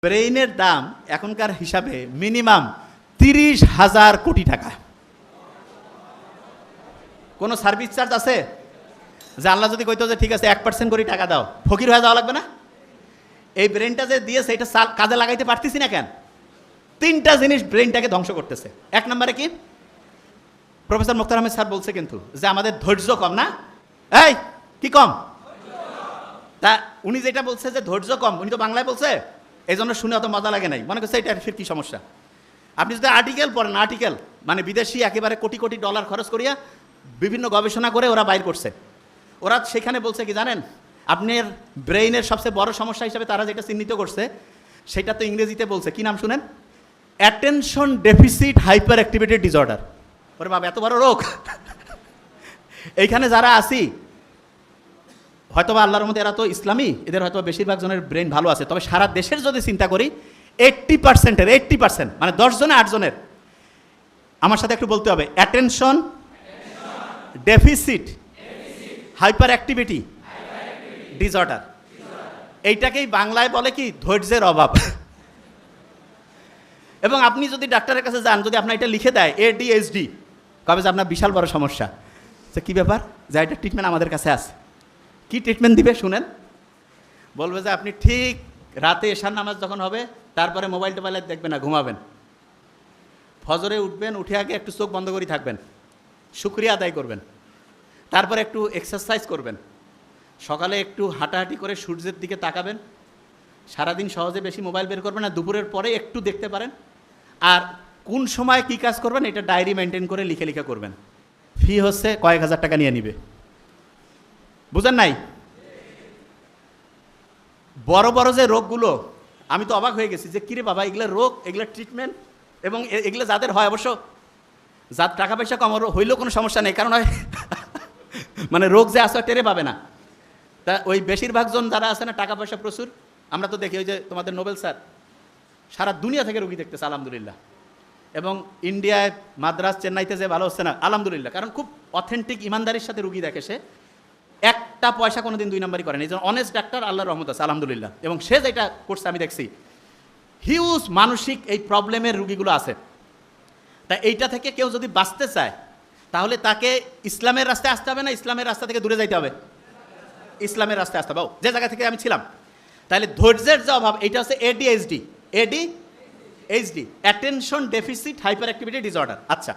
ব্রেইনের দাম এখনকার হিসাবে মিনিমাম 30,000 কোটি টাকা। কোনো সার্ভিস চার্জ আছে? যে আল্লাহ যদি কইতো যে ঠিক আছে 1% করে টাকা দাও, ফকির হয়ে যাওয়া লাগবে না? এই ব্রেনটা যে দিয়েছে এটা কাজে লাগাইতে পারতেছি না কেন? 3টা জিনিস ব্রেনটাকে ধ্বংস করতেছে। এক নম্বরে কি? প্রফেসর মুখতার আহমেদ স্যার বলছে কিন্তু যে আমাদের ধৈর্য কম না? এই কি কম? তা উনি যেটা বলছে যে ধৈর্য কম, উনি তো বাংলায় বলছে, এই জন্য শুনে অত মজা লাগে নাই, মনে করছে এটা ফির কি সমস্যা। আপনি যদি আর্টিকেল পড়েন, আর্টিকেল মানে বিদেশি একেবারে কোটি কোটি ডলার খরচ করিয়া বিভিন্ন গবেষণা করে ওরা বাইর করছে। ওরা সেখানে বলছে কি জানেন, আপনার ব্রেইনের সবচেয়ে বড় সমস্যা হিসাবে তারা যেটা চিহ্নিত করছে সেটা তো ইংরেজিতে বলছে, কি নাম শুনেন? Attention deficit hyperactivity disorder. ওরে বাবা, এত বড় রোগ! এইখানে যারা আছি হয়তোবা আল্লাহর মধ্যে এরা তো ইসলামী, এদের হয়তো বেশিরভাগ জনের ব্রেন ভালো আছে, তবে সারা দেশের যদি চিন্তা করি 80% মানে 10 জনে 8 জনের, আমার সাথে একটু বলতে হবে, attention deficit hyperactivity disorder. এইটাকেই বাংলায় বলে কি? ধৈর্যের অভাব। এবং আপনি যদি ডাক্তারের কাছে যান, যদি আপনার এটা লিখে দেয় ADHD, কবে যে আপনার বিশাল বড় সমস্যা। তো কী ব্যাপার? যে এটা ট্রিটমেন্ট আমাদের কাছে আছে। কি ট্রিটমেন্ট দিবে শুনেন? বলবে যে আপনি ঠিক রাতে এশার নামাজ যখন হবে তারপরে মোবাইল টোবাইল দেখবেন না, ঘুমাবেন। ফজরে উঠবেন, উঠে আগে একটু চোখ বন্ধ করে থাকবেন, শুকরিয়া আদায় করবেন, তারপরে একটু এক্সারসাইজ করবেন, সকালে একটু হাঁটাহাঁটি করে সূর্যের দিকে তাকাবেন, সারাদিন সহজে বেশি মোবাইল বের করবেন না, দুপুরের পরে একটু দেখতে পারেন, আর কোন সময় কী কাজ করবেন এটা ডায়েরি মেনটেন করে লিখে লিখে করবেন। ফি হচ্ছে কয়েক হাজার টাকা নিয়ে নিবে। বুঝেন নাই? বড় বড় যে রোগগুলো, আমি তো অবাক হয়ে গেছি যে কিরে বাবা, এগুলো রোগ, এগুলো ট্রিটমেন্ট, এবং এগুলো যাদের হয়, অবশ্য যার টাকা পয়সা কম হইলেও কোনো সমস্যা নেই, কারণ হয় মানে রোগ যে আসে টেরে পাবে না। তা ওই বেশিরভাগ জন যারা আছে না, টাকা পয়সা প্রচুর, আমরা তো দেখি ওই যে তোমাদের নোবেল স্যার সারা দুনিয়া থেকে রুগী দেখতেছে আলহামদুলিল্লাহ, এবং ইন্ডিয়ায় মাদ্রাস চেন্নাইতে যে ভালো হচ্ছে না আলহামদুলিল্লাহ, কারণ খুব অথেন্টিক ইমানদারির সাথে রুগী দেখে, সে একটা পয়সা কোনোদিন 2 নম্বরই করেন। এই জন্য অনেস্ট ডাক্তার, আল্লাহর রহমত আছে আলহামদুলিল্লাহ। এবং সে যেটা করছে আমি দেখছি, হিউজ মানসিক এই প্রবলেমের রুগীগুলো আছে। তা এইটা থেকে কেউ যদি বাঁচতে চায় তাহলে তাকে ইসলামের রাস্তায় আসতে হবে না ইসলামের রাস্তা থেকে দূরে যাইতে হবে? ইসলামের রাস্তায় আসতে হবে, যে জায়গা থেকে আমি ছিলাম। তাহলে ধৈর্যের যে অভাব, এইটা হচ্ছে ADHD, attention deficit hyperactivity disorder. আচ্ছা,